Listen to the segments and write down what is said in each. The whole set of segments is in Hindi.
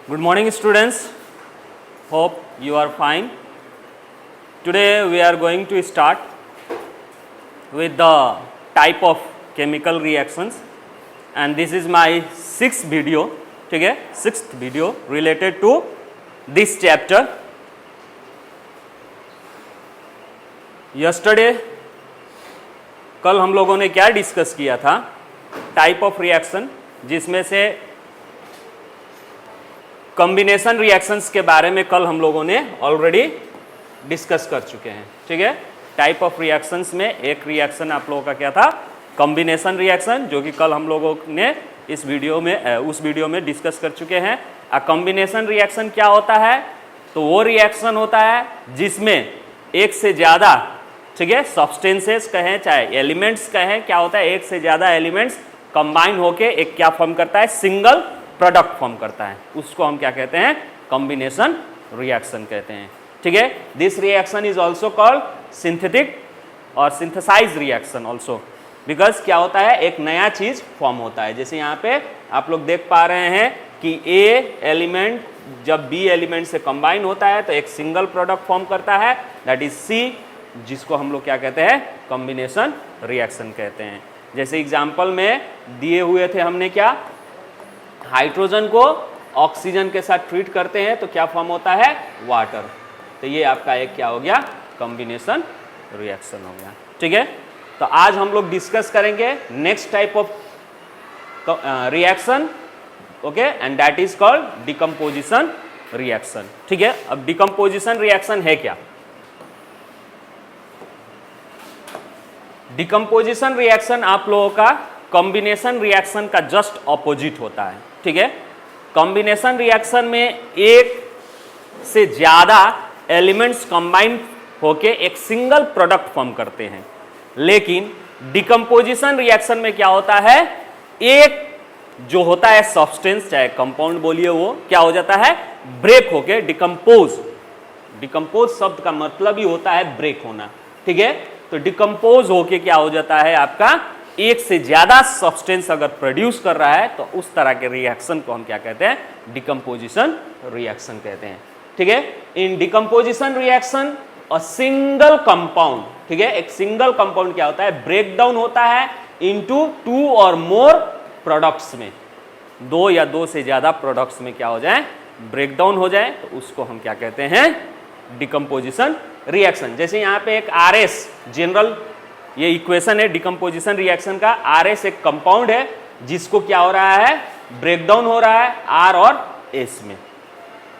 Good morning students, hope you are fine. Today we are going to start with the type of chemical reactions and this is my sixth video, ठीक है, sixth video related to this chapter. Yesterday कल हम लोगों ने क्या डिस्कस किया था, टाइप ऑफ रिएक्शन, जिसमें से कॉम्बिनेशन रिएक्शंस के बारे में कल हम लोगों ने ऑलरेडी डिस्कस कर चुके हैं, ठीक है। टाइप ऑफ रिएक्शंस में एक रिएक्शन आप लोगों का क्या था, कॉम्बिनेशन रिएक्शन, जो कि कल हम लोगों ने इस वीडियो में उस वीडियो में डिस्कस कर चुके हैं। कॉम्बिनेशन रिएक्शन क्या होता है, तो वो रिएक्शन होता है जिसमें एक से ज़्यादा, ठीक है, सब्सटेंसेस कहें चाहे एलिमेंट्स कहें, क्या होता है, एक से ज़्यादा एलिमेंट्स कंबाइन होके एक क्या फॉर्म करता है, सिंगल प्रोडक्ट फॉर्म करता है, उसको हम क्या कहते हैं, कॉम्बिनेशन रिएक्शन कहते हैं, ठीक है। This reaction is also called synthetic और सिंथेसाइज रिएक्शन ऑल्सो, बिकॉज क्या होता है, एक नया चीज फॉर्म होता है। जैसे यहाँ पे आप लोग देख पा रहे हैं कि ए एलिमेंट जब बी एलिमेंट से कंबाइन होता है तो एक सिंगल प्रोडक्ट फॉर्म करता है, दैट इज सी, जिसको हम लोग क्या कहते हैं, कॉम्बिनेशन रिएक्शन कहते हैं। जैसे एग्जाम्पल में दिए हुए थे हमने क्या, हाइड्रोजन को ऑक्सीजन के साथ ट्रीट करते हैं तो क्या फॉर्म होता है, वाटर। तो ये आपका एक क्या हो गया, कॉम्बिनेशन रिएक्शन हो गया, ठीक है। तो आज हम लोग डिस्कस करेंगे next type of reaction, okay, and that is called decomposition reaction, ठीक है। अब डिकम्पोजिशन रिएक्शन है क्या, डिकम्पोजिशन रिएक्शन आप लोगों का कॉम्बिनेशन रिएक्शन का जस्ट ऑपोजिट होता है, ठीक है। कॉम्बिनेशन रिएक्शन में एक से ज्यादा एलिमेंट्स कंबाइन होके एक सिंगल प्रोडक्ट फॉर्म करते हैं, लेकिन डिकम्पोजिशन रिएक्शन में क्या होता है, एक जो होता है सब्सटेंस चाहे कंपाउंड बोलिए, वो क्या हो जाता है, ब्रेक होके डिकम्पोज। डिकम्पोज शब्द का मतलब ही होता है ब्रेक होना, ठीक है। तो डिकम्पोज होके क्या हो जाता है, आपका एक से ज्यादा सब्सटेंस अगर प्रोड्यूस कर रहा है तो उस तरह के रिएक्शन को हम क्या कहते हैं, डिकम्पोजिशन रिएक्शन कहते हैं, ठीक है। In decomposition reaction a single compound, ठीक है, एक सिंगल कंपाउंड क्या होता है, ब्रेक डाउन होता है इनटू टू और मोर प्रोडक्ट्स में, दो या दो से ज्यादा प्रोडक्ट्स में क्या हो जाए, ब्रेक डाउन हो जाए, तो उसको हम क्या कहते हैं, डिकम्पोजिशन रिएक्शन। जैसे यहाँ पे एक RS जनरल ये इक्वेशन है डिकम्पोजिशन रिएक्शन का, RS एक कंपाउंड है जिसको क्या हो रहा है, ब्रेक डाउन हो रहा है R और S में,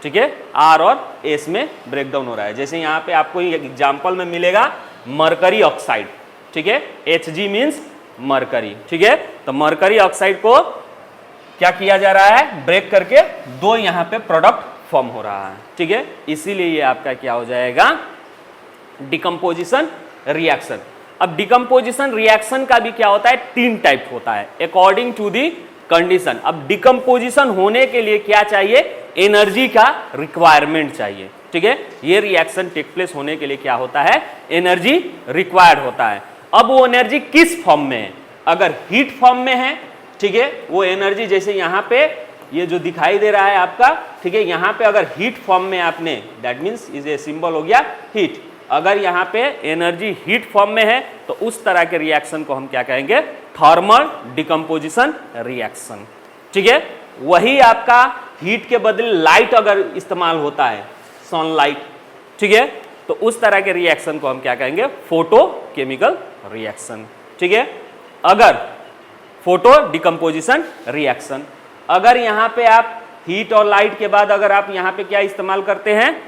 ठीक है, R और S में ब्रेक डाउन हो रहा है। जैसे यहाँ पे आपको एग्जांपल में मिलेगा मरकरी ऑक्साइड, ठीक है, Hg मीन्स मरकरी, ठीक है। तो मरकरी ऑक्साइड को क्या किया जा रहा है, ब्रेक करके दो यहाँ पे प्रोडक्ट फॉर्म हो रहा है, ठीक है। इसीलिए ये आपका क्या हो जाएगा, डिकम्पोजिशन रिएक्शन। अब डिकम्पोजिशन रिएक्शन का भी क्या होता है, तीन टाइप होता है अकॉर्डिंग टू दी कंडीशन। अब डिकम्पोजिशन होने के लिए क्या चाहिए, एनर्जी का रिक्वायरमेंट चाहिए, ठीक है। ये रिएक्शन टेक प्लेस होने के लिए क्या होता है, एनर्जी रिक्वायर्ड होता है। अब वो एनर्जी किस फॉर्म में है, अगर हीट फॉर्म में है, ठीक है, वो एनर्जी जैसे यहाँ पे ये जो दिखाई दे रहा है आपका, ठीक है, यहाँ पे अगर हीट फॉर्म में आपने, that means is a symbol हो गया हीट, अगर यहाँ पे एनर्जी हीट फॉर्म में है तो उस तरह के रिएक्शन को हम क्या कहेंगे, थर्मल डिकम्पोजिशन रिएक्शन, ठीक है। वही आपका हीट के बदले लाइट अगर इस्तेमाल होता है, सनलाइट, ठीक है, तो उस तरह के रिएक्शन को हम क्या कहेंगे, फोटो केमिकल रिएक्शन, ठीक है। अगर फोटो डिकम्पोजिशन रिएक्शन, अगर यहाँ पे आप हीट और लाइट के बाद अगर आप यहाँ पे क्या इस्तेमाल करते हैं,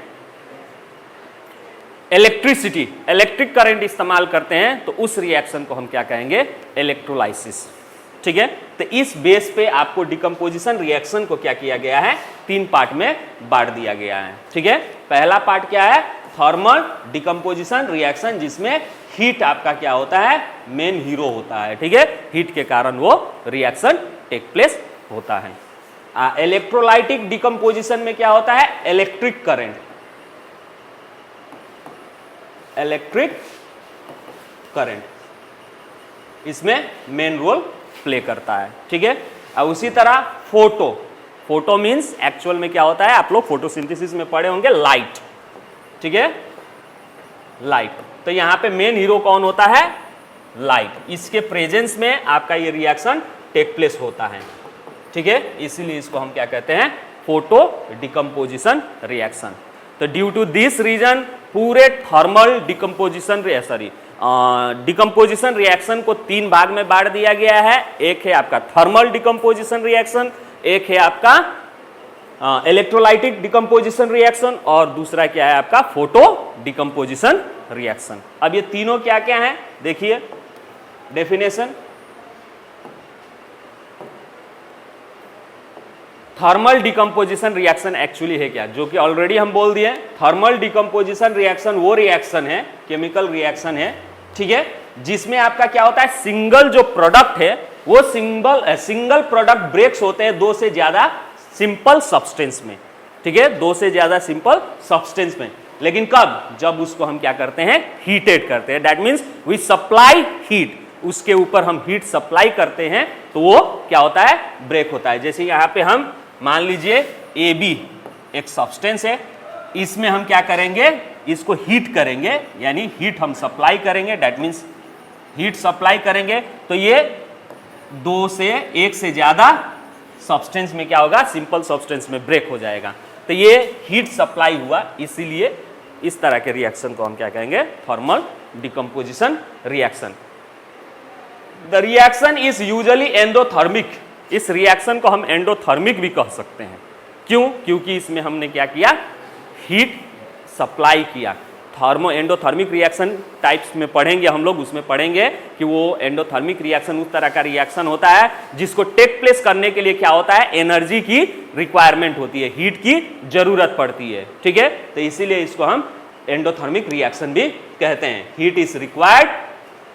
इलेक्ट्रिसिटी, इलेक्ट्रिक करंट इस्तेमाल करते हैं, तो उस रिएक्शन को हम क्या कहेंगे, इलेक्ट्रोलाइसिस, ठीक है। तो इस बेस पे आपको डिकम्पोजिशन रिएक्शन को क्या किया गया है, तीन पार्ट में बांट दिया गया है, ठीक है। पहला पार्ट क्या है, थर्मल डिकम्पोजिशन रिएक्शन, जिसमें हीट आपका क्या होता है, मेन हीरो होता है, ठीक है, हीट के कारण वो रिएक्शन टेक प्लेस होता है। इलेक्ट्रोलाइटिक डिकम्पोजिशन में क्या होता है, इलेक्ट्रिक करंट, इलेक्ट्रिक करंट इसमें मेन रोल प्ले करता है, ठीक है। और उसी तरह फोटो, फोटो मीन्स एक्चुअल में क्या होता है, आप लोग फोटोसिंथेसिस में पढ़े होंगे, लाइट। ठीक है, लाइट। तो यहां पे मेन हीरो कौन होता है, लाइट। इसके प्रेजेंस में आपका ये रिएक्शन टेक प्लेस होता है। ठीक है, इसीलिए इसको हम क्या कहते हैं, फोटो डिकम्पोजिशन रिएक्शन। तो ड्यू टू दिस रीजन पूरे थर्मल डिकम्पोजिशन डिकम्पोजिशन रिएक्शन को 3 भाग में बांट दिया गया है। एक है आपका थर्मल डिकम्पोजिशन रिएक्शन, एक है आपका इलेक्ट्रोलाइटिक डिकम्पोजिशन रिएक्शन, और दूसरा क्या है आपका फोटो डिकम्पोजिशन रिएक्शन। अब ये तीनों क्या क्या है देखिए, definition. Thermal decomposition reaction actually है क्या, जो कि ऑलरेडी हम बोल दिए। थर्मल डिकम्पोजिशन रिएक्शन वो रिएक्शन है, केमिकल रिएक्शन है, ठीक है, जिसमें आपका क्या होता है, सिंगल जो प्रोडक्ट है वो सिंगल प्रोडक्ट ब्रेक्स होते हैं 2 से ज्यादा सिंपल सब्सटेंस में। ठीक है, 2 से ज्यादा सिंपल सब्सटेंस में, लेकिन कब, जब उसको हम क्या करते हैं, हीटेड करते हैं। That means we supply heat, उसके ऊपर हम हीट सप्लाई करते हैं तो वो क्या होता है, ब्रेक होता है। जैसे यहां पे हम मान लीजिए AB एक सब्सटेंस है, इसमें हम क्या करेंगे, इसको हीट करेंगे, यानी हीट हम सप्लाई करेंगे। दैट मीन्स हीट सप्लाई करेंगे तो ये 2 से 1 से ज्यादा सब्सटेंस में क्या होगा, सिंपल सब्सटेंस में ब्रेक हो जाएगा। तो ये हीट सप्लाई हुआ, इसीलिए इस तरह के रिएक्शन को हम क्या कहेंगे, thermal decomposition reaction. The reaction is usually endothermic. इस रिएक्शन को हम एंडोथर्मिक भी कह सकते हैं। क्यों, क्योंकि इसमें हमने क्या किया, हीट सप्लाई किया। थर्मो एंडोथर्मिक रिएक्शन टाइप्स में पढ़ेंगे हम लोग, उसमें पढ़ेंगे कि वो एंडोथर्मिक रिएक्शन उस तरह का रिएक्शन होता है जिसको टेक प्लेस करने के लिए क्या होता है, एनर्जी की रिक्वायरमेंट होती है, हीट की जरूरत पड़ती है। ठीक है, तो इसीलिए इसको हम एंडोथर्मिक रिएक्शन भी कहते हैं। Heat is required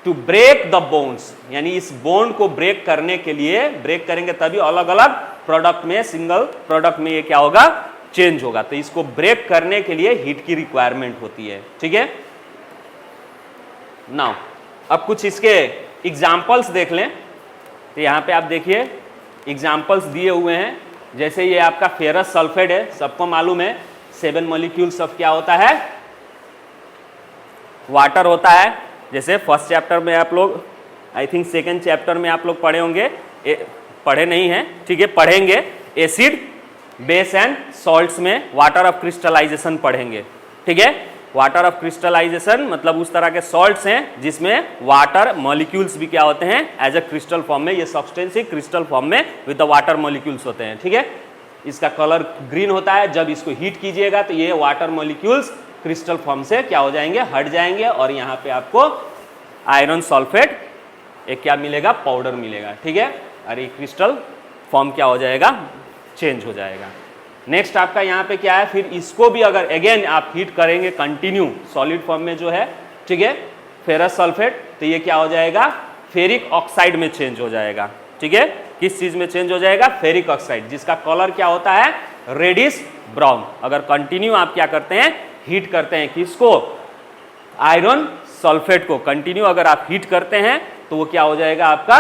to break the bonds, यानी इस बोन्ड को ब्रेक करने के लिए, ब्रेक करेंगे तभी अलग अलग प्रोडक्ट में, सिंगल प्रोडक्ट में ये क्या होगा, चेंज होगा। तो इसको ब्रेक करने के लिए हीट की रिक्वायरमेंट होती है। ठीक है, नाउ अब कुछ इसके एग्जाम्पल्स देख लें। तो यहां पे आप देखिए एग्जाम्पल्स दिए हुए हैं। जैसे ये आपका फेरस सल्फेट है, सबको मालूम है 7 मॉलिक्यूल्स ऑफ क्या होता है, वाटर होता है। जैसे फर्स्ट चैप्टर में आप लोग, आई थिंक सेकेंड चैप्टर में आप लोग पढ़े होंगे, पढ़े नहीं हैं, ठीक है, पढ़ेंगे। एसिड, बेस एंड सॉल्ट्स में वाटर ऑफ क्रिस्टलाइजेशन पढ़ेंगे। ठीक है, वाटर ऑफ क्रिस्टलाइजेशन मतलब उस तरह के सॉल्ट्स हैं जिसमें वाटर मॉलिक्यूल्स भी क्या होते हैं, एज अ क्रिस्टल फॉर्म में। ये सब्सटेंस ही क्रिस्टल फॉर्म में विद द वाटर मॉलिक्यूल्स होते हैं। ठीक है, इसका कलर ग्रीन होता है। जब इसको हीट कीजिएगा तो ये वाटर मॉलिक्यूल्स क्रिस्टल फॉर्म से क्या हो जाएंगे, हट जाएंगे, और यहाँ पे आपको आयरन सल्फेट एक क्या मिलेगा, पाउडर मिलेगा। ठीक है, और ये क्रिस्टल फॉर्म क्या हो जाएगा, चेंज हो जाएगा। नेक्स्ट आपका यहाँ पे क्या है, फिर इसको भी अगर अगेन आप हीट करेंगे कंटिन्यू सॉलिड फॉर्म में जो है, ठीक है, फेरस सल्फेट, तो ये क्या हो जाएगा, फेरिक ऑक्साइड में चेंज हो जाएगा। ठीक है, किस चीज में चेंज हो जाएगा, फेरिक ऑक्साइड, जिसका कलर क्या होता है, रेडिश ब्राउन। अगर कंटिन्यू आप क्या करते हैं, हीट करते हैं, किसको, आयरन सल्फेट को कंटिन्यू अगर आप हीट करते हैं तो वो क्या हो जाएगा आपका,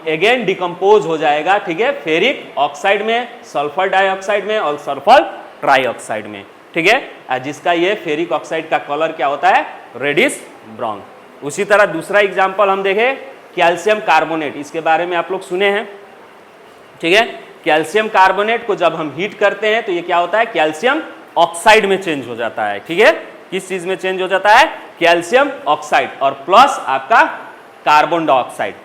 अगेन डिकम्पोज हो जाएगा। ठीक है, फेरिक ऑक्साइड में, सल्फर डाइऑक्साइड में और सल्फर ट्राइऑक्साइड में। ठीक है, जिसका ये फेरिक ऑक्साइड का कलर क्या होता है, रेडिश ब्राउन। उसी तरह दूसरा एग्जांपल हम देखें, कैल्शियम कार्बोनेट, इसके बारे में आप लोग सुने हैं। ठीक है, कैल्शियम कार्बोनेट को जब हम हीट करते हैं तो ये क्या होता है, कैल्शियम ऑक्साइड में चेंज हो जाता है। ठीक है, किस चीज में चेंज हो जाता है, कैल्शियम ऑक्साइड, और प्लस आपका कार्बन डाइऑक्साइड।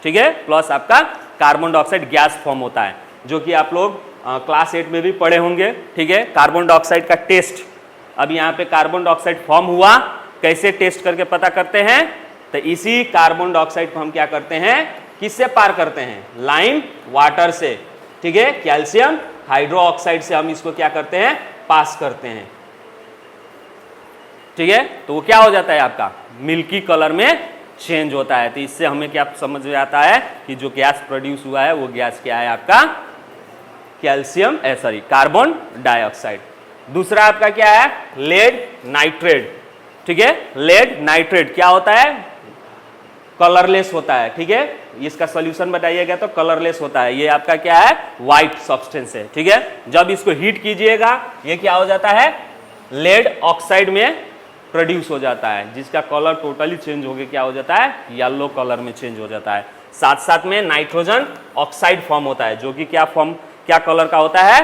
ठीक है, प्लस आपका कार्बन डाइऑक्साइड गैस फॉर्म होता है, जो कि आप लोग क्लास 8 में भी पढ़े होंगे। ठीक है, कार्बन डाइऑक्साइड का टेस्ट, अब यहाँ पे कार्बन डाइऑक्साइड फॉर्म हुआ, कैसे टेस्ट करके पता करते हैं, तो इसी कार्बन डाइऑक्साइड को हम क्या करते हैं, किससे पार करते हैं, लाइम वाटर से। ठीक है, कैल्शियम हाइड्रोक्साइड से हम इसको क्या करते हैं, पास करते हैं। ठीक है, तो वो क्या हो जाता है आपका, मिल्की कलर में चेंज होता है। तो इससे हमें क्या समझ में आता है कि जो गैस प्रोड्यूस हुआ है वो गैस क्या है आपका, कैल्शियम कार्बन डाइऑक्साइड। दूसरा आपका क्या है, लेड नाइट्रेट। ठीक है, लेड नाइट्रेट क्या होता है, कलरलेस होता है। ठीक है, इसका सोल्यूशन बताइएगा तो कलरलेस होता है। ये आपका क्या है, व्हाइट सब्सटेंस है, ठीक है। जब इसको हीट कीजिएगा ये क्या हो जाता है, लेड ऑक्साइड में प्रोड्यूस हो जाता है, जिसका कलर टोटली चेंज हो गया, क्या हो जाता है, येलो कलर में चेंज हो जाता है। साथ साथ में नाइट्रोजन ऑक्साइड फॉर्म होता है, जो कि क्या कलर का होता है,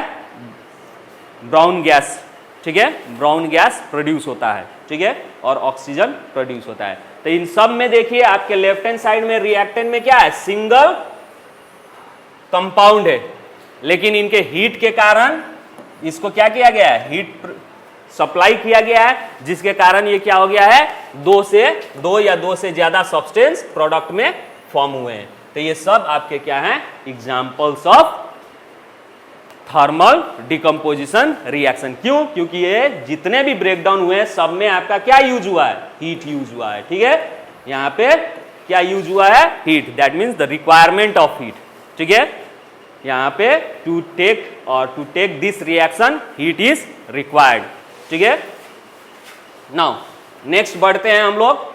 ब्राउन गैस, ठीक है, ब्राउन गैस प्रोड्यूस होता है, ठीक है, और ऑक्सीजन प्रोड्यूस होता है। तो इन सब में देखिए आपके लेफ्ट हैंड साइड में रिएक्टेंट में क्या है, सिंगल कंपाउंड है, लेकिन इनके हीट के कारण इसको क्या किया गया है, हीट सप्लाई किया गया है, जिसके कारण ये क्या हो गया है, दो या दो से ज्यादा सब्सटेंस प्रोडक्ट में फॉर्म हुए हैं। तो ये सब आपके क्या हैं, examples of thermal decomposition reaction. क्यों, क्योंकि ये जितने भी ब्रेकडाउन हुए हैं सब में आपका क्या यूज हुआ है, हीट यूज हुआ है, ठीक है। यहां पे क्या यूज हुआ है, heat, that means the requirement of heat, ठीक है। यहां पे to take this reaction heat is required, ठीक है। नाउ नेक्स्ट बढ़ते हैं हम लोग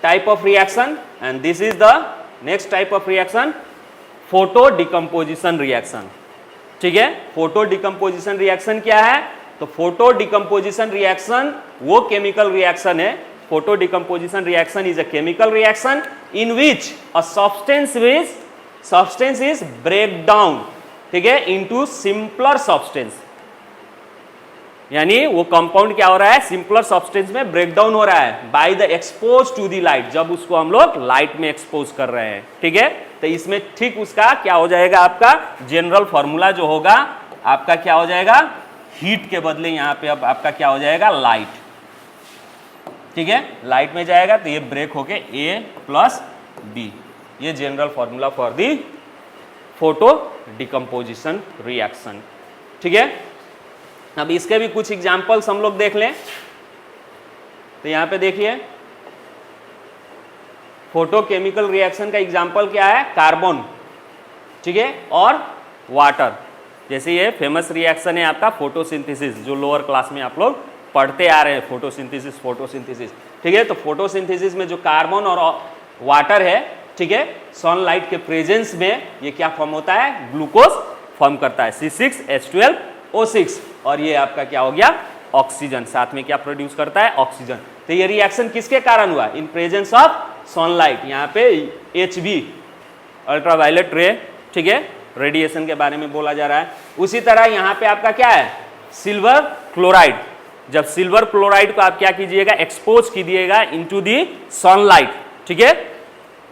type of reaction, and this is the next type of reaction, photo decomposition reaction, ठीक है। फोटो डिकम्पोजिशन रिएक्शन क्या है, तो फोटो डिकम्पोजिशन रिएक्शन वो केमिकल रिएक्शन है, photo decomposition reaction is a chemical reaction in which a substance is break down, ठीक है, इनटू सिंपलर सब्सटेंस। यानी वो कंपाउंड क्या हो रहा है, सिंपलर सब्सटेंस में ब्रेक डाउन हो रहा है by the expose to the light, जब उसको हम लोग लाइट में एक्सपोज कर रहे हैं, ठीक है। तो इसमें ठीक उसका क्या हो जाएगा, आपका जनरल फॉर्मूला जो होगा आपका क्या हो जाएगा, हीट के बदले यहां पे अब आपका क्या हो जाएगा, लाइट, ठीक है। लाइट में जाएगा तो ये ब्रेक होके A प्लस B, ये general formula for the photo decomposition reaction, ठीक है। अब इसके भी कुछ एग्जांपल्स हम लोग देख लें। तो यहां पे देखिए फोटोकेमिकल रिएक्शन का एग्जांपल क्या है, कार्बन, ठीक है, और वाटर। जैसे ये फेमस रिएक्शन है आपका फोटोसिंथेसिस, जो लोअर क्लास में आप लोग पढ़ते आ रहे हैं, फोटोसिंथेसिस, ठीक है। तो फोटोसिंथेसिस में जो कार्बन और वाटर है, ठीक है, सनलाइट के प्रेजेंस में ये क्या फॉर्म होता है, ग्लूकोज फॉर्म करता है, C6H12O6, और ये आपका क्या हो गया, ऑक्सीजन, साथ में क्या प्रोड्यूस करता है, ऑक्सीजन। तो ये रिएक्शन किसके कारण हुआ, इन प्रेजेंस ऑफ सनलाइट, यहाँ पे HV अल्ट्रावायलेट रे, ठीक है, रेडिएशन के बारे में बोला जा रहा है। उसी तरह यहाँ पे आपका क्या है, सिल्वर क्लोराइड। जब सिल्वर क्लोराइड को आप क्या कीजिएगा, एक्सपोज कीजिएगा इनटू दी सनलाइट, ठीक है।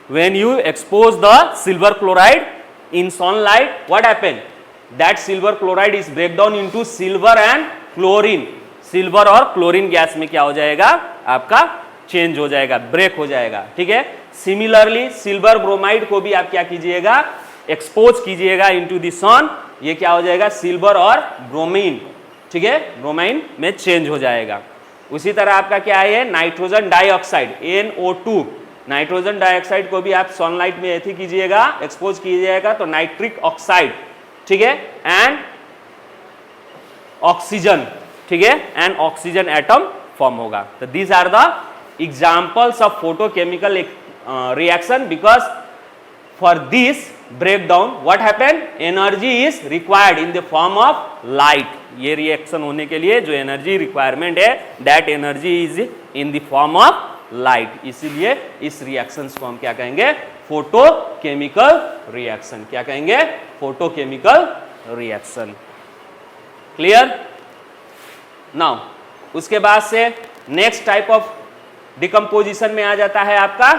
When you expose the silver chloride in sunlight, what happen, that silver chloride is break down into silver and chlorine. Silver और क्लोरीन गैस में क्या हो जाएगा, आपका चेंज हो जाएगा, ब्रेक हो जाएगा, ठीक है। सिमिलरली सिल्वर ब्रोमाइड को भी आप क्या कीजिएगा, एक्सपोज कीजिएगा इनटू द सन, ये क्या हो जाएगा, सिल्वर और ब्रोमीन, ठीक है, ब्रोमाइन में चेंज हो जाएगा। उसी तरह आपका क्या है, nitrogen dioxide NO2, nitrogen dioxide को भी आप सनलाइट में ऐसे कीजिएगा, एक्सपोज कीजिएगा तो नाइट्रिक ऑक्साइड, ठीक है, एंड ऑक्सीजन, ठीक है, एंड ऑक्सीजन एटम फॉर्म होगा। तो these are the examples of photochemical reaction, because for this breakdown what happen, energy is required in the form of light। ये रिएक्शन होने के लिए जो एनर्जी रिक्वायरमेंट है, that energy is in the form of light, इसीलिए इस रिएक्शंस को हम क्या कहेंगे, फोटोकेमिकल रिएक्शन। क्या कहेंगे, फोटोकेमिकल रिएक्शन। क्लियर। नाउ उसके बाद से नेक्स्ट टाइप ऑफ डिकम्पोजिशन में आ जाता है आपका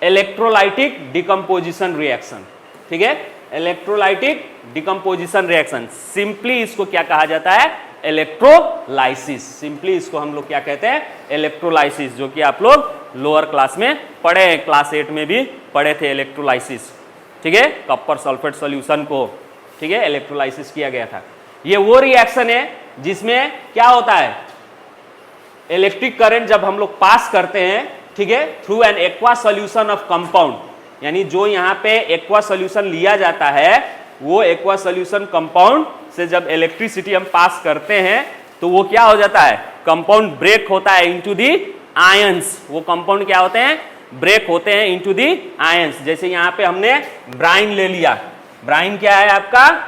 इलेक्ट्रोलाइटिक डिकम्पोजिशन रिएक्शन, ठीक है। इलेक्ट्रोलाइटिक डिकम्पोजिशन रिएक्शन, सिंपली इसको क्या कहा जाता है, इलेक्ट्रोलाइसिस। सिंपली इसको हम लोग क्या कहते हैं, इलेक्ट्रोलाइसिस, जो कि आप लोग लोअर क्लास में पढ़े हैं, क्लास 8 में भी पढ़े थे इलेक्ट्रोलाइसिस, ठीक है। कॉपर सल्फेट सॉल्यूशन को, ठीक है, इलेक्ट्रोलाइसिस किया गया था। ये वो रिएक्शन है जिसमें क्या होता है, इलेक्ट्रिक करंट जब हम लोग पास करते हैं, ठीक है, through an aqua solution of compound, यानी जो यहाँ पे एक्वा सॉल्यूशन लिया जाता है, वो एक्वा सॉल्यूशन कंपाउंड से जब इलेक्ट्रिसिटी हम पास करते हैं तो वो क्या हो जाता है, कंपाउंड ब्रेक होता है इनटू दी आयंस। वो कंपाउंड क्या होते हैं, ब्रेक होते हैं इनटू दी आयंस। जैसे यहां पे हमने ब्राइन ले लिया, ब्राइन क्या है आपका,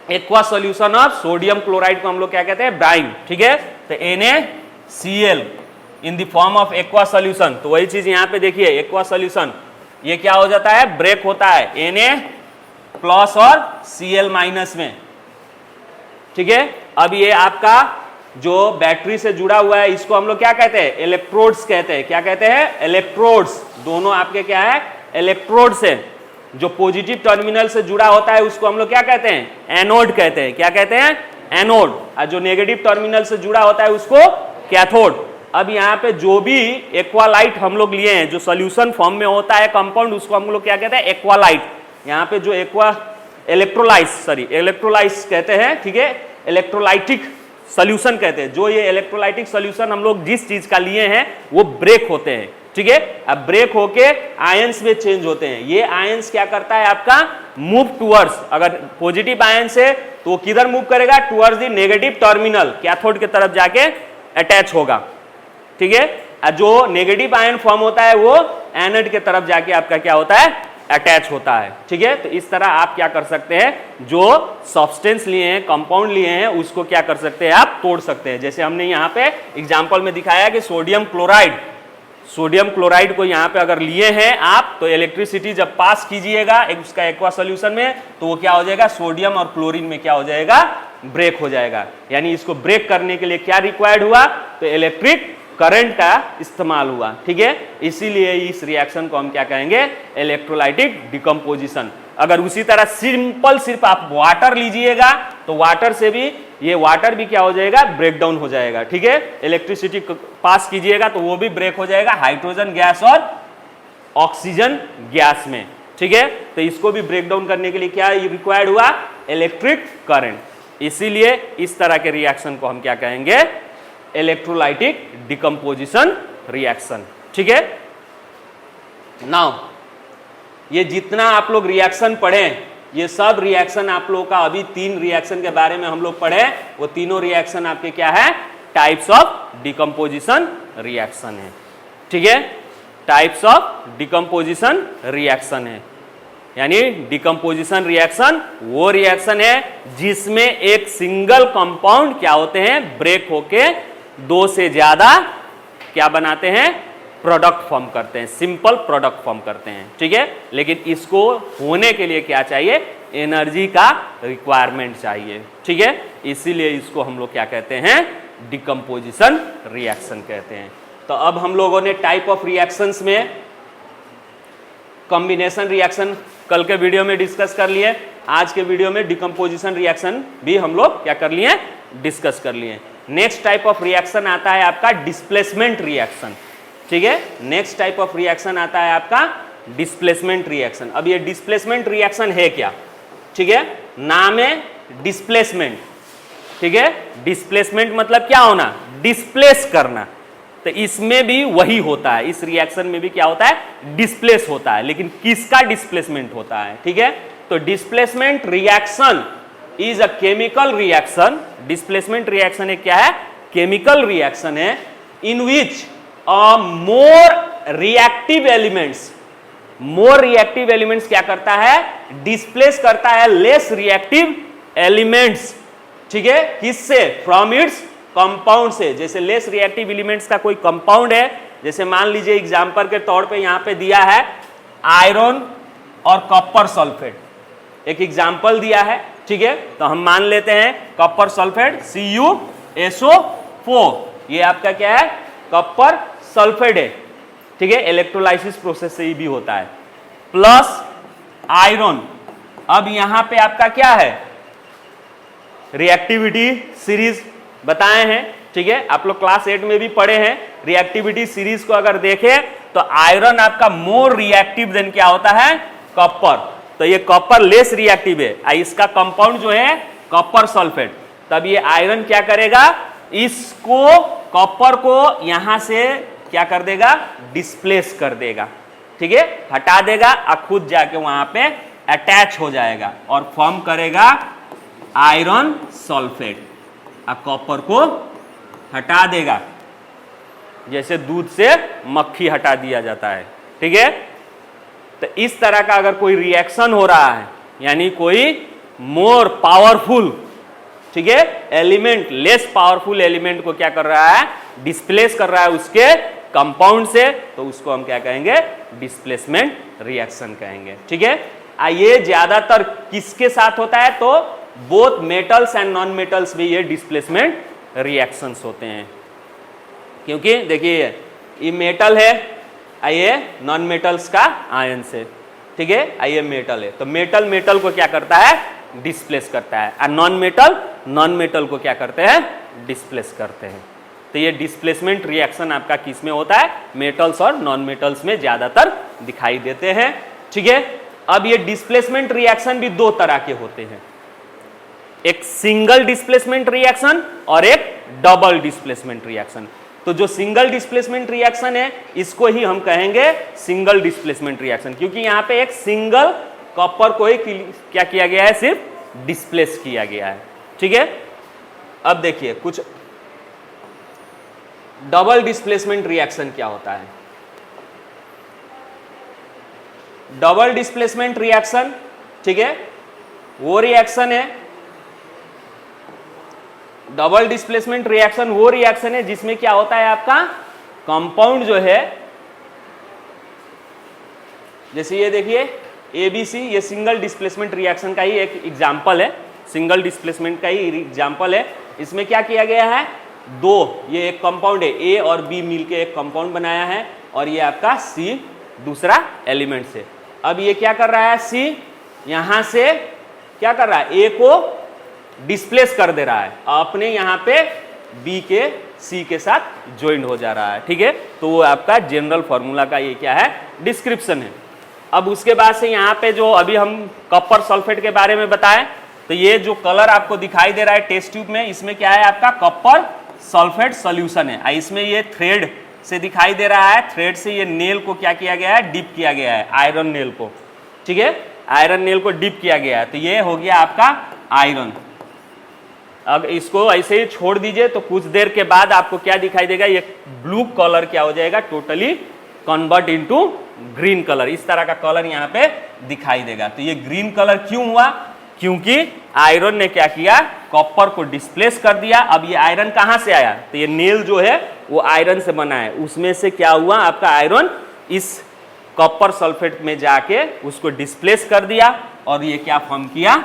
aqua solution of sodium chloride को हम लोग क्या कहते हैं, ब्राइन, ठीक है। तो NaCl in the form of aqua solution, तो वही चीज यहां पे देखिए, एक्वा सॉल्यूशन ये क्या हो जाता है, ब्रेक होता है Na प्लस और Cl माइनस में, ठीक है। अब ये आपका जो बैटरी से जुड़ा हुआ है इसको हम लोग क्या कहते हैं, इलेक्ट्रोड्स कहते हैं। क्या कहते हैं, इलेक्ट्रोड्स। दोनों आपके क्या है, इलेक्ट्रोड्स है। जो पॉजिटिव टर्मिनल से जुड़ा होता है उसको हम लोग क्या कहते हैं, एनोड कहते हैं। क्या कहते हैं, एनोड। और जो नेगेटिव टर्मिनल से जुड़ा होता है उसको कैथोड। अब यहाँ पे जो भी एक्वालाइट हम लोग लिए हैं, जो सोल्यूशन फॉर्म में होता है कंपाउंड, उसको हम लोग क्या कहते हैं, एक्वालाइट। यहाँ पे जो इलेक्ट्रोलाइट्स कहते हैं, ठीक है, इलेक्ट्रोलाइटिक सोल्यूशन कहते हैं। जो ये इलेक्ट्रोलाइटिक सोल्यूशन हम लोग जिस चीज का लिए हैं वो ब्रेक होते हैं, ठीक है। अब ब्रेक होके आयंस में चेंज होते हैं। ये आयंस क्या करता है आपका, मूव टुवर्ड्स, अगर पॉजिटिव आयंस है तो वो किधर मूव करेगा, towards the negative terminal, cathode की तरफ जाके अटैच होगा, ठीक है। जो नेगेटिव आयन फॉर्म होता है वो एनोड की तरफ जाके आपका क्या होता है, अटैच होता है, ठीक है। तो इस तरह आप क्या कर सकते हैं, जो सब्सटेंस लिए हैं, कंपाउंड लिए हैं, उसको क्या कर सकते हैं, आप तोड़ सकते हैं। जैसे हमने यहाँ पे एग्जांपल में दिखाया कि सोडियम क्लोराइड को यहाँ पे अगर लिए हैं आप, तो इलेक्ट्रिसिटी जब पास कीजिएगा उसका एक्वा सॉल्यूशन में, तो वो क्या हो जाएगा, सोडियम और क्लोरीन में क्या हो जाएगा, ब्रेक हो जाएगा। यानी इसको ब्रेक करने के लिए क्या रिक्वायर्ड हुआ, तो इलेक्ट्रिक करंट का इस्तेमाल हुआ, ठीक है। इसीलिए इस रिएक्शन को हम क्या कहेंगे, इलेक्ट्रोलाइटिक डिकम्पोजिशन। अगर उसी तरह सिर्फ आप वाटर लीजिएगा तो वाटर से भी, ये वाटर भी क्या हो जाएगा, ब्रेक डाउन हो जाएगा, ठीक है। इलेक्ट्रिसिटी पास कीजिएगा तो वो भी ब्रेक हो जाएगा हाइड्रोजन गैस और ऑक्सीजन गैस में, ठीक है। तो इसको भी ब्रेक डाउन करने के लिए क्या रिक्वायर्ड हुआ, इलेक्ट्रिक करंट। इसीलिए इस तरह के रिएक्शन को हम क्या कहेंगे, इलेक्ट्रोलाइटिक डिकम्पोजिशन रिएक्शन, ठीक है। नाउ ये जितना आप लोग रिएक्शन पढ़े, ये सब रिएक्शन आप लोगों का, अभी 3 रिएक्शन के बारे में हम लोग पढ़े, वो तीनों रिएक्शन आपके क्या है, टाइप्स ऑफ डिकम्पोजिशन रिएक्शन है, ठीक है। टाइप्स ऑफ डिकम्पोजिशन रिएक्शन है, यानी डिकम्पोजिशन रिएक्शन वो रिएक्शन है जिसमें एक सिंगल कंपाउंड क्या होते हैं, ब्रेक होके 2 से ज्यादा क्या बनाते हैं, प्रोडक्ट फॉर्म करते हैं, सिंपल प्रोडक्ट फॉर्म करते हैं, ठीक है। लेकिन इसको होने के लिए क्या चाहिए, एनर्जी का रिक्वायरमेंट चाहिए, ठीक है। इसीलिए इसको हम लोग क्या कहते हैं, डिकम्पोजिशन रिएक्शन कहते हैं। तो अब हम लोगों ने टाइप ऑफ रिएक्शंस में कॉम्बिनेशन रिएक्शन कल के वीडियो में डिस्कस कर लिए, आज के वीडियो में डिकम्पोजिशन रिएक्शन भी हम लोग क्या कर लिए, डिस्कस कर लिए। नेक्स्ट टाइप ऑफ रिएक्शन आता है आपका डिस्प्लेसमेंट रिएक्शन, ठीक है। नेक्स्ट टाइप ऑफ रिएक्शन आता है आपका डिस्प्लेसमेंट रिएक्शन। अब ये डिस्प्लेसमेंट रिएक्शन है क्या, ठीक है, नाम है डिस्प्लेसमेंट, ठीक है। डिस्प्लेसमेंट मतलब क्या होना, डिस्प्लेस करना। तो इसमें भी वही होता है, इस रिएक्शन में भी क्या होता है, डिस्प्लेस होता है। लेकिन किसका डिस्प्लेसमेंट होता है, ठीक है। तो displacement reaction is a chemical reaction. Displacement reaction एक क्या है, केमिकल रिएक्शन है, इन विच मोर रिएक्टिव एलिमेंट्स क्या करता है, डिस्प्लेस करता है लेस रिएक्टिव एलिमेंट्स, ठीक है। किससे, फ्रॉम इट्स कंपाउंड से। जैसे लेस रिएक्टिव एलिमेंट्स का कोई कंपाउंड है, जैसे मान लीजिए एग्जांपल के तौर पे यहां पे दिया है आयरन और कॉपर सल्फेट, एक एग्जांपल दिया है, ठीक है। तो हम मान लेते हैं कॉपर सल्फेट CuSO4, ये आपका क्या है, कॉपर सल्फेट है, ठीक है। इलेक्ट्रोलाइसिस प्रोसेस से ही भी होता है, प्लस आयरन। अब यहां पे आपका क्या है, रिएक्टिविटी सीरीज बताए हैं, ठीक है। आप लोग क्लास 8 में भी पढ़े हैं। रिएक्टिविटी सीरीज को अगर देखें तो आयरन आपका मोर रिएक्टिव देन क्या होता है, कॉपर। तो ये कॉपर लेस रिएक्टिव है, इसका कंपाउंड जो है कॉपर सल्फेट। तब ये आयरन क्या करेगा, इसको कॉपर को यहां से क्या कर देगा, डिस्प्लेस कर देगा, ठीक है, हटा देगा और खुद जाके वहां पे अटैच हो जाएगा और फॉर्म करेगा आयरन सल्फेट, और कॉपर को हटा देगा। जैसे दूध से मक्खी हटा दिया जाता है, ठीक है। तो इस तरह का अगर कोई रिएक्शन हो रहा है, यानी कोई मोर पावरफुल, ठीक है, एलिमेंट लेस पावरफुल एलिमेंट को क्या कर रहा है, डिस्प्लेस कर रहा है उसके कंपाउंड से, तो उसको हम क्या कहेंगे, डिस्प्लेसमेंट रिएक्शन कहेंगे, ठीक है। ये ज्यादातर किसके साथ होता है, तो both metals and non metals में ये डिस्प्लेसमेंट रिएक्शंस होते हैं। क्योंकि देखिए ये मेटल है, ये नॉन मेटल्स का आयन से, ठीक है, ये मेटल है, तो मेटल मेटल को क्या करता है, डिस्प्लेस करता है, और नॉन मेटल को क्या करते हैं, डिस्प्लेस करते हैं। तो ये डिस्प्लेसमेंट रिएक्शन आपका किस में होता है, मेटल्स और नॉन मेटल्स में ज्यादातर दिखाई देते हैं, ठीक है। अब ये डिस्प्लेसमेंट रिएक्शन भी दो तरह के होते हैं, एक सिंगल डिस्प्लेसमेंट रिएक्शन और एक डबल डिस्प्लेसमेंट रिएक्शन। तो जो सिंगल डिस्प्लेसमेंट रिएक्शन है इसको ही हम कहेंगे सिंगल डिस्प्लेसमेंट रिएक्शन, क्योंकि यहां पे एक सिंगल कॉपर को ही क्या किया गया है, सिर्फ डिस्प्लेस किया गया है, ठीक है। अब देखिए कुछ डबल डिस्प्लेसमेंट रिएक्शन क्या होता है। डबल डिस्प्लेसमेंट रिएक्शन, ठीक है, वो रिएक्शन है, डबल डिस्प्लेसमेंट रिएक्शन वो रिएक्शन है जिसमें क्या होता है, आपका कंपाउंड जो है, जैसे ये देखिए ABC, ये सिंगल डिस्प्लेसमेंट रिएक्शन का ही एक एग्जाम्पल है, सिंगल डिस्प्लेसमेंट का ही एग्जाम्पल है। इसमें क्या किया गया है, दो, ये एक कंपाउंड है, A और B मिलके एक कंपाउंड बनाया है, और ये आपका C दूसरा एलिमेंट से। अब ये क्या कर रहा है, C यहां से क्या कर रहा है, A को डिस्प्लेस कर दे रहा है, अपने यहां पे B के C के साथ ज्वाइंट हो जा रहा है, ठीक है। तो वो आपका जनरल फॉर्मूला का ये क्या है, डिस्क्रिप्शन है। अब उसके बाद से यहाँ पे जो अभी हम कॉपर सल्फेट के बारे में बताएं, तो ये जो कलर आपको दिखाई दे रहा है टेस्ट ट्यूब में, इसमें क्या है, आपका कॉपर सल्फेट सॉल्यूशन है। इसमें ये थ्रेड से दिखाई दे रहा है, थ्रेड से ये नेल को क्या किया गया है, डिप किया गया है, आयरन नेल को, ठीक है, आयरन नेल को डिप किया गया है। तो ये हो गया आपका आयरन। अब इसको ऐसे ही छोड़ दीजिए तो कुछ देर के बाद आपको क्या दिखाई देगा, ये ब्लू कलर क्या हो जाएगा, totally convert into green colour, इस तरह का कलर यहाँ पे दिखाई देगा। तो ये ग्रीन कलर क्यों हुआ, क्योंकि आयरन ने क्या किया, कॉपर को डिस्प्लेस कर दिया। अब ये आयरन कहां से आया, तो ये नेल जो है वो आयरन से बना है, उसमें से क्या हुआ, आपका आयरन इस कॉपर सल्फेट में जाके उसको डिस्प्लेस कर दिया, और ये क्या फॉर्म किया,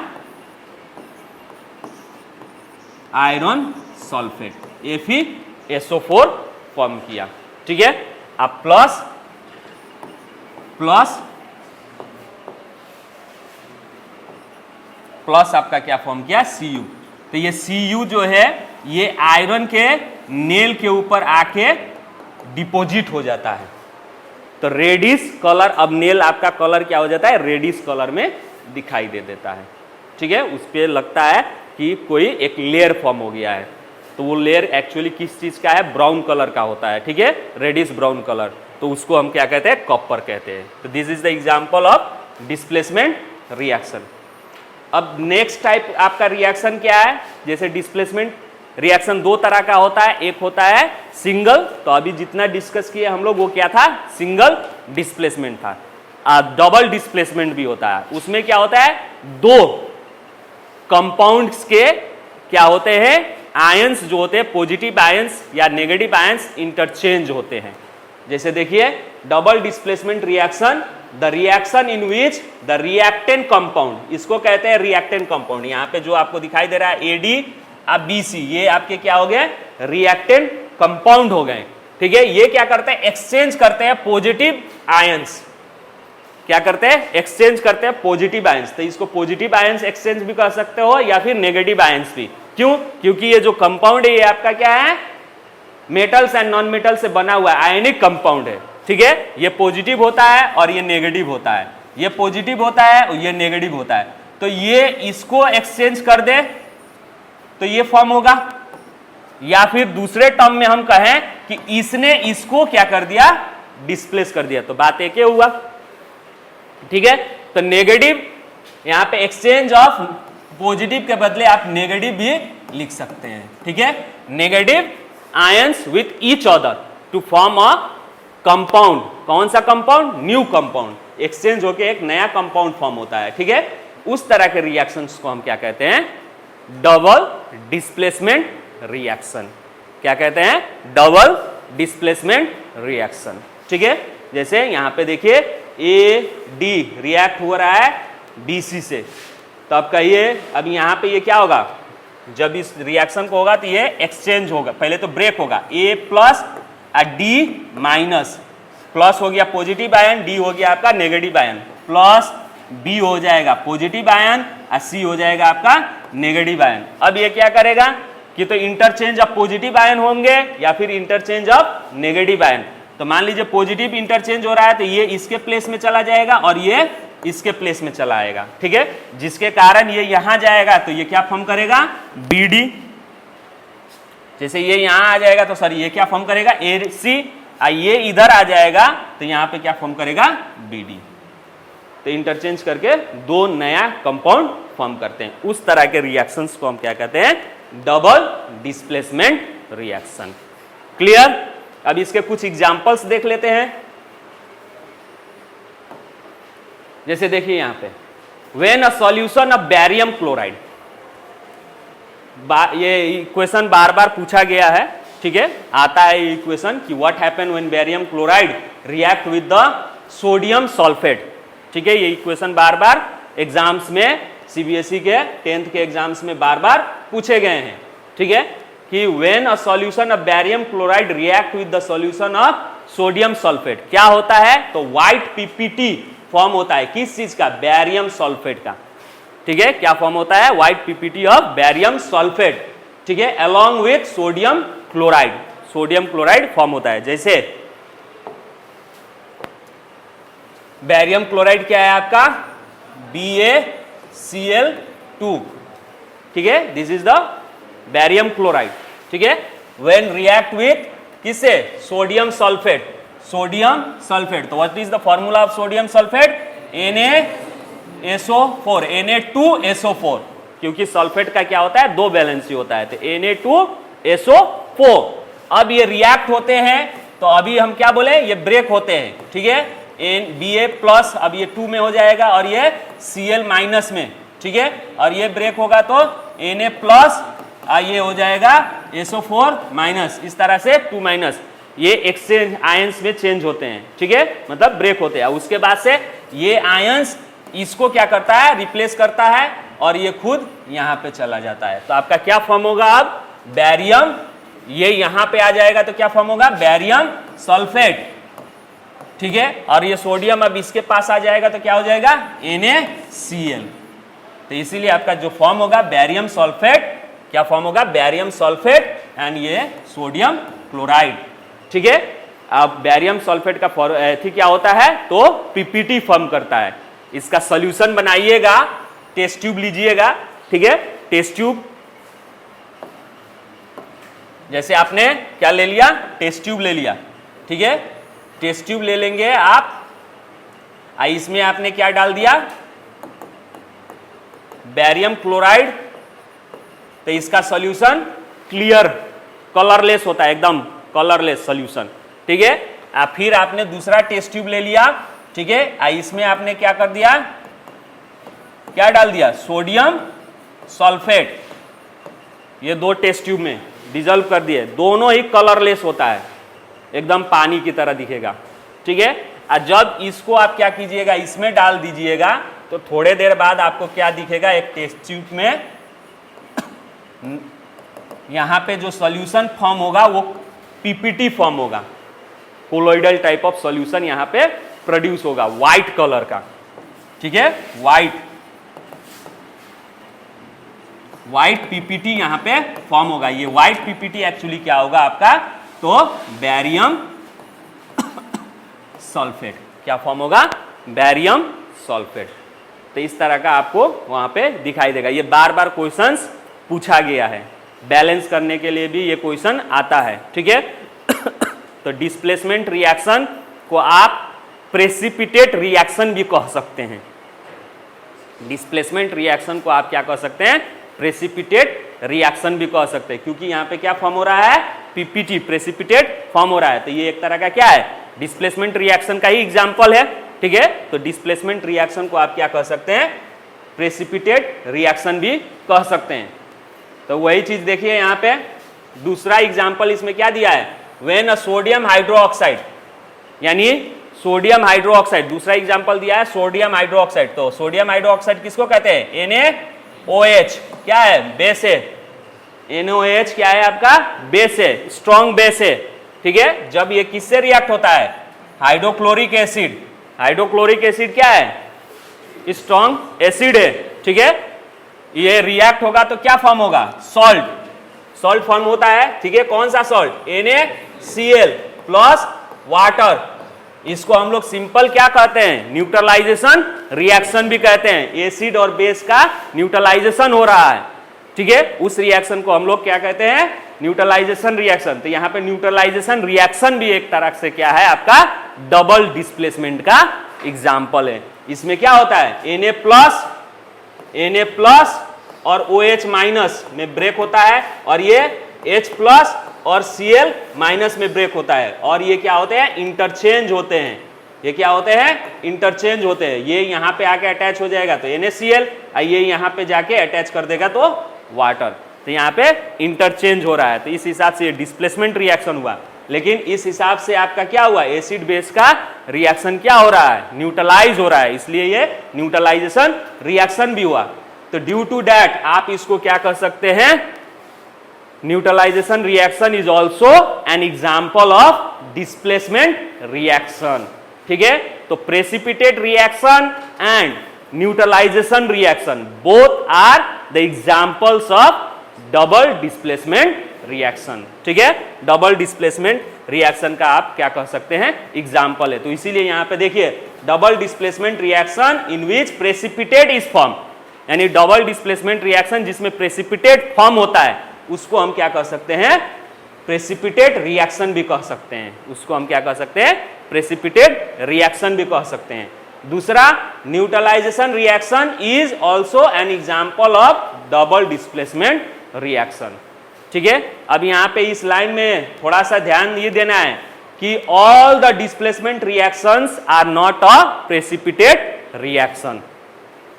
आयरन सल्फेट, FeSO4 फॉर्म किया, ठीक है। अब प्लस प्लस प्लस आपका क्या फॉर्म किया, Cu। तो ये Cu जो है ये आयरन के नेल के ऊपर आके डिपॉजिट हो जाता है, तो रेडिश कलर, अब नेल आपका कलर क्या हो जाता है, रेडिश कलर में दिखाई दे देता है, ठीक है। उस पर लगता है कि कोई एक लेयर फॉर्म हो गया है, तो वो लेयर एक्चुअली किस चीज का है, ब्राउन कलर का होता है, ठीक है, रेडिश ब्राउन कलर, तो उसको हम क्या कहते हैं, कॉपर कहते हैं। तो this is the example of displacement reaction. अब नेक्स्ट टाइप आपका रिएक्शन क्या है, जैसे डिस्प्लेसमेंट रिएक्शन दो तरह का होता है, एक होता है सिंगल, तो अभी जितना डिस्कस किए हम लोग वो क्या था, सिंगल डिस्प्लेसमेंट था। डबल डिस्प्लेसमेंट भी होता है, उसमें क्या होता है, दो कंपाउंड्स के क्या होते हैं, आयंस जो होते हैं, पॉजिटिव आयंस या नेगेटिव आयंस इंटरचेंज होते हैं। जैसे देखिए double displacement reaction, the reaction in which the reactant compound, इसको कहते हैं रिएक्टेंट कंपाउंड। यहाँ पे जो आपको दिखाई दे रहा है AdBC, ये आपके क्या हो गए, रिएक्टेंट कंपाउंड हो गए, ठीक है। ये क्या करते हैं, एक्सचेंज करते हैं पॉजिटिव आयंस, क्या करते हैं, एक्सचेंज करते हैं पॉजिटिव आयंस। तो इसको पॉजिटिव आयंस एक्सचेंज भी कर सकते हो या फिर नेगेटिव आयंस भी। क्यों, क्योंकि ये जो कंपाउंड है ये आपका क्या है, मेटल्स एंड नॉन मेटल से बना हुआ आयनिक कंपाउंड है, ठीक है। ये पॉजिटिव होता है और ये नेगेटिव होता है, ये पॉजिटिव होता है और ये नेगेटिव होता है। तो ये इसको एक्सचेंज कर दे तो ये फॉर्म होगा, या फिर दूसरे टर्म में हम कहें कि इसने इसको क्या कर दिया, डिस्प्लेस कर दिया, तो बात एक ही हुआ, ठीक है। तो नेगेटिव यहां पे एक्सचेंज ऑफ पॉजिटिव के बदले आप नेगेटिव भी लिख सकते हैं, ठीक है, negative ions with each other. To form a compound. कौन सा कंपाउंड? New compound. एक्सचेंज होके एक नया कंपाउंड फॉर्म होता है, ठीक है। उस तरह के रिएक्शंस को हम क्या कहते हैं? Double displacement reaction. क्या कहते हैं? डबल डिस्प्लेसमेंट रिएक्शन, ठीक है। जैसे यहां पे देखिए AD रिएक्ट हो रहा है BC से, तो अब कहिए अब यहां पे ये क्या होगा? जब इस रिएक्शन को होगा तो ये एक्सचेंज होगा, पहले तो ब्रेक होगा। A plus D minus, plus हो गया पॉजिटिव आयन, D हो गया आपका नेगेटिव आयन, प्लस B हो जाएगा पॉजिटिव आयन और C हो जाएगा आपका नेगेटिव आयन। अब ये क्या करेगा कि तो इंटरचेंज ऑफ पॉजिटिव आयन होंगे या फिर इंटरचेंज ऑफ नेगेटिव आयन। तो मान लीजिए पॉजिटिव इंटरचेंज हो रहा है तो ये इसके प्लेस में चला जाएगा और ये इसके प्लेस में चला आएगा, ठीक है। जिसके कारण ये यहां जाएगा तो ये क्या फॉर्म करेगा? BD। जैसे ये यहां आ जाएगा तो सर ये क्या फॉर्म करेगा? AC। ये इधर आ जाएगा तो यहां पे क्या फॉर्म करेगा? BD। तो इंटरचेंज करके दो नया कंपाउंड फॉर्म करते हैं। उस तरह के रिएक्शंस को हम क्या कहते हैं? Double displacement reaction. क्लियर? अब इसके कुछ एग्जांपल्स देख लेते हैं। जैसे देखिए यहां पे when a solution of barium chloride, ये इक्वेशन बार बार पूछा गया है, ठीक है। आता है ये इक्वेशन कि what happen when barium chloride react with the sodium sulphate, ठीक है। ये इक्वेशन बार बार एग्जाम्स में CBSE के 10th के एग्जाम्स में बार बार पूछे गए हैं, ठीक है। कि when a solution of barium chloride react with the solution of sodium sulphate क्या होता है? तो व्हाइट PPT फॉर्म होता है। किस चीज का? बैरियम सल्फेट का, ठीक है। क्या फॉर्म होता है? White PPT of barium sulphate, ठीक है, along with sodium chloride. Sodium chloride form होता है। जैसे बैरियम क्लोराइड क्या है आपका? BaCl2, ठीक है। This is the barium chloride, ठीक है। व्हेन रिएक्ट विथ किससे? Sodium sulphate. सोडियम सल्फेट, तो what is the formula of sodium sulphate? Na2SO4, Na2SO4, क्योंकि सल्फेट का क्या होता है? दो वैलेंसी होता है, तो Na2SO4। अब ये रिएक्ट होते हैं तो अभी हम क्या बोले? ये ब्रेक होते हैं, ठीक है। Ba प्लस अब ये 2 में हो जाएगा और ये Cl माइनस में, ठीक है। और ये ब्रेक होगा तो Na प्लस ये हो जाएगा SO4 माइनस, इस तरह से 2 माइनस, ये एक्सचेंज आयंस में चेंज होते हैं, ठीक है, मतलब ब्रेक होते हैं। उसके बाद से ये आयंस इसको क्या करता है? रिप्लेस करता है और ये खुद यहां पे चला जाता है। तो आपका क्या फॉर्म होगा? अब बैरियम, ये यहां पे आ जाएगा तो क्या फॉर्म होगा? बैरियम सल्फेट, ठीक है। और ये सोडियम अब इसके पास आ जाएगा तो क्या हो जाएगा? NaCl। तो इसीलिए आपका जो फॉर्म होगा बैरियम सल्फेट, क्या फॉर्म होगा? बैरियम सल्फेट एंड ये सोडियम क्लोराइड, ठीक है। अब बैरियम सल्फेट का क्या होता है? तो PPT फॉर्म करता है। इसका सॉल्यूशन बनाइएगा, टेस्ट ट्यूब लीजिएगा, ठीक है। टेस्ट ट्यूब, जैसे आपने क्या ले लिया? टेस्ट ट्यूब ले लिया, ठीक है। टेस्ट ट्यूब ले लेंगे आप, इसमें आपने क्या डाल दिया? Barium chloride. तो इसका सॉल्यूशन क्लियर, कलरलेस होता है, एकदम कलरलेस सॉल्यूशन, ठीक है। फिर आपने दूसरा टेस्ट ट्यूब ले लिया, ठीक है। इसमें आपने क्या कर दिया? क्या डाल दिया? Sodium sulphate. ये दो टेस्ट ट्यूब में डिजॉल्व कर दिए, दोनों ही कलरलेस होता है, एकदम पानी की तरह दिखेगा, ठीक है। और जब इसको आप क्या कीजिएगा? इसमें डाल दीजिएगा तो थोड़े देर बाद आपको क्या दिखेगा? एक टेस्ट ट्यूब में यहां पे जो सॉल्यूशन फॉर्म होगा वो PPT फॉर्म होगा, कोलोइडल टाइप ऑफ सॉल्यूशन यहां पे प्रोड्यूस होगा, व्हाइट कलर का, ठीक है। व्हाइट PPT यहां पे फॉर्म होगा। ये व्हाइट PPT एक्चुअली क्या होगा आपका? तो बैरियम सल्फेट। क्या फॉर्म होगा? Barium sulphate. तो इस तरह का आपको वहां पे दिखाई देगा। ये बार बार क्वेश्चंस पूछा गया है, बैलेंस करने के लिए भी ये क्वेश्चन आता है, ठीक है। तो डिस्प्लेसमेंट रिएक्शन को आप प्रेसिपिटेट रिएक्शन भी कह सकते हैं। डिस्प्लेसमेंट रिएक्शन को आप क्या कह सकते हैं? प्रेसिपिटेट रिएक्शन भी कह सकते हैं, क्योंकि यहाँ पे क्या फॉर्म हो रहा है, पीपीटी, प्रेसिपिटेट फॉर्म हो रहा है। तो ये एक तरह का क्या है, डिस्प्लेसमेंट रिएक्शन का ही एग्जाम्पल है। ठीक है, तो डिस्प्लेसमेंट रिएक्शन को आप क्या कह सकते हैं, प्रेसिपिटेट रिएक्शन भी कह सकते हैं। तो वही चीज देखिए यहाँ पे दूसरा एग्जाम्पल इसमें क्या दिया है, व्हेन अ सोडियम हाइड्रोक्साइड, यानी सोडियम हाइड्रोक्साइड, दूसरा एग्जाम्पल दिया है सोडियम हाइड्रोक्साइड। तो सोडियम हाइड्रोक्साइड किसको कहते हैं, NaOH, क्या है, बेस है। NaOH क्या है आपका, बेस है, स्ट्रॉन्ग बेस है। ठीक है, जब ये किससे रिएक्ट होता है, हाइड्रोक्लोरिक एसिड। हाइड्रोक्लोरिक एसिड क्या है, स्ट्रॉन्ग एसिड है। ठीक है, ये रिएक्ट होगा तो क्या फॉर्म होगा, सॉल्ट, सॉल्ट फॉर्म होता है। ठीक है, कौन सा सॉल्ट, NaCl प्लस वाटर। इसको हम लोग सिंपल क्या कहते हैं, न्यूट्रलाइजेशन रिएक्शन भी कहते हैं। एसिड और बेस का न्यूट्रलाइजेशन हो रहा है। ठीक है, उस रिएक्शन को हम लोग क्या कहते हैं, न्यूट्रलाइजेशन रिएक्शन। तो यहाँ पे न्यूट्रलाइजेशन रिएक्शन भी एक तरह से क्या है आपका, डबल डिस्प्लेसमेंट का एग्जाम्पल है। इसमें क्या होता है, Na प्लस और OH माइनस में ब्रेक होता है, और ये H प्लस और Cl माइनस में ब्रेक होता है, और ये क्या होते हैं, इंटरचेंज होते हैं। ये क्या होते हैं, इंटरचेंज होते हैं। ये यहाँ पे आके अटैच हो जाएगा तो NaCl, ये यहाँ पे जाके अटैच कर देगा तो वाटर। तो यहाँ पे इंटरचेंज हो रहा है। तो इस हिसाब से ये डिस्प्लेसमेंट रिएक्शन हुआ। लेकिन इस हिसाब से आपका क्या हुआ, एसिड बेस का रिएक्शन क्या हो रहा है, न्यूट्रलाइज हो रहा है, इसलिए ये न्यूट्रलाइजेशन रिएक्शन भी हुआ। तो ड्यू टू दैट आप इसको क्या कर सकते हैं, neutralisation reaction is also an example of displacement reaction. ठीक है, तो precipitate reaction and neutralisation reaction both are the examples of double displacement reaction. ठीक है, डबल डिस्प्लेसमेंट रिएक्शन का आप क्या कह सकते हैं, एग्जाम्पल है। तो इसीलिए यहां पे देखिए double displacement reaction in which precipitate is form, यानी डबल डिस्प्लेसमेंट रिएक्शन जिसमें प्रेसिपिटेट फॉर्म होता है, उसको हम क्या कह सकते हैं, प्रेसिपिटेट रिएक्शन भी कह सकते हैं। उसको हम क्या कह सकते हैं, प्रेसिपिटेट रिएक्शन भी कह सकते हैं। दूसरा, neutralisation reaction is also an example of double displacement reaction. ठीक है, अब यहां पे इस लाइन में थोड़ा सा ध्यान ये देना है कि all the displacement reactions are not a precipitate reaction.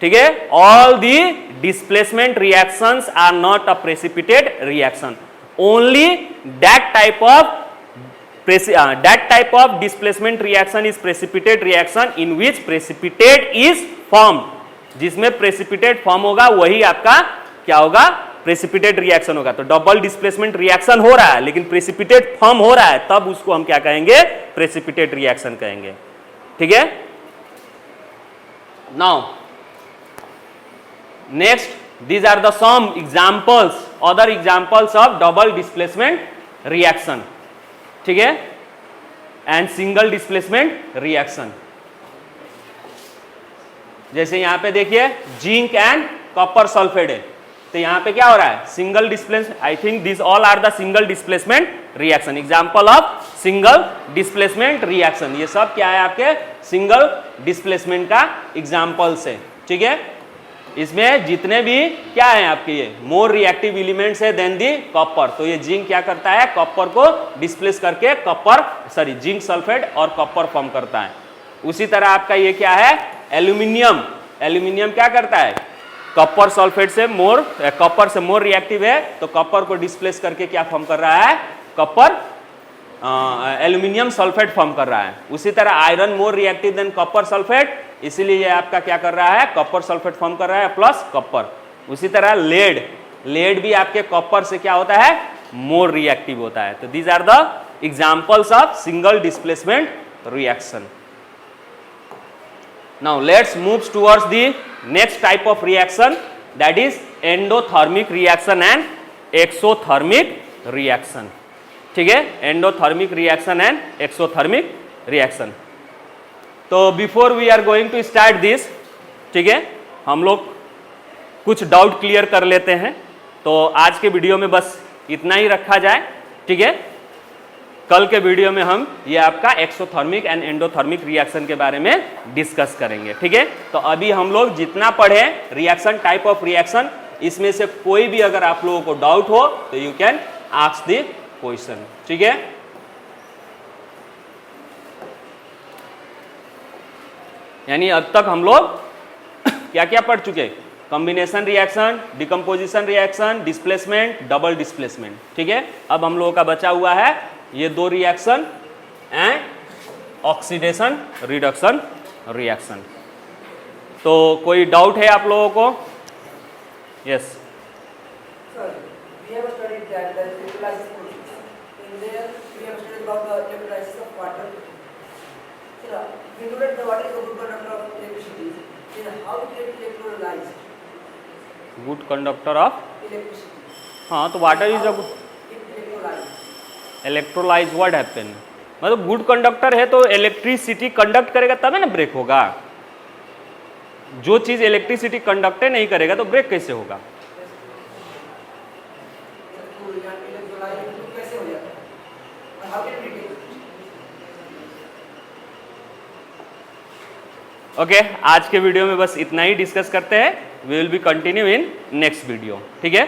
ठीक है, all the displacement reactions are not a precipitate reaction, only that type of displacement reaction is precipitate reaction in which precipitate is formed. जिसमें प्रेसिपिटेट फॉर्म होगा वही आपका क्या होगा, प्रेसिपिटेट रिएक्शन होगा। तो डबल डिस्प्लेसमेंट रिएक्शन हो रहा है लेकिन प्रेसिपिटेट फॉर्म हो रहा है, तब उसको हम क्या कहेंगे, प्रेसिपिटेट रिएक्शन कहेंगे। ठीक है, now next, these are the some examples, other examples of double displacement reaction. ठीक है, and single displacement reaction. जैसे यहां पे देखिए जिंक एंड कॉपर सल्फेट है, तो यहां पे क्या हो रहा है, single displacement. I think this all are the single displacement reaction, example of single displacement reaction. ये सब क्या है, आपके सिंगल डिस्प्लेसमेंट का एग्जांपल्स है। ठीक है, इसमें जितने भी क्या है आपके, ये मोर रिएक्टिव एलिमेंट्स है देन दी कॉपर। तो ये जिंक क्या करता है, कॉपर को डिस्प्लेस करके जिंक सल्फेड और कॉपर फॉर्म करता है। उसी तरह आपका ये क्या है, एल्यूमिनियम। एल्यूमिनियम क्या करता है, कॉपर सल्फेट से कॉपर से मोर रिएक्टिव है, तो कॉपर को डिस्प्लेस करके क्या फॉर्म कर रहा है, एल्यूमिनियम सल्फेट फॉर्म कर रहा है। उसी तरह iron more reactive than copper sulphate, इसीलिए ये आपका क्या कर रहा है, कॉपर सल्फेट फॉर्म कर रहा है प्लस कॉपर। उसी तरह लेड भी आपके कॉपर से क्या होता है, मोर रिएक्टिव होता है। तो these are the examples of single displacement reaction. Now let's move towards the next type of reaction, that is endothermic reaction and exothermic reaction. ठीक है, endothermic reaction and exothermic reaction. तो before we are going to start this, ठीक है, हम लोग कुछ डाउट क्लियर कर लेते हैं। तो आज के वीडियो में बस इतना ही रखा जाए। ठीक है, कल के वीडियो में हम ये आपका एक्सोथर्मिक एंड एंडोथर्मिक रिएक्शन के बारे में डिस्कस करेंगे। ठीक है, तो अभी हम लोग जितना पढ़े रिएक्शन, टाइप ऑफ रिएक्शन, इसमें से कोई भी अगर आप लोगों को डाउट हो तो you can ask the question, ठीक है। यानी अब तक हम लोग क्या क्या पढ़ चुके, combination reaction, decomposition reaction, displacement, double displacement, ठीक है। अब हम लोगों का बचा हुआ है ये दो reaction and oxidation reduction reaction. तो कोई डाउट है आप लोगों को? Yes Sir, we have studied that the electrolysis process. In there, we have studied about the electrolysis of water. Sir, we know that the water is a good conductor of electricity. Then how it gets electrolyzed? Good conductor of, Electricity. हाँ तो water is a It electrolyzed. Electrolysed what happen, मतलब गुड कंडक्टर है तो इलेक्ट्रिसिटी कंडक्ट करेगा तब ना ब्रेक होगा। जो चीज इलेक्ट्रिसिटी कंडक्ट नहीं करेगा तो ब्रेक कैसे होगा? तो electrolyze तो कैसे हो जाता है? और how can we do it? Okay, आज के वीडियो में बस इतना ही डिस्कस करते हैं। We will be continue in next video, ठीक है।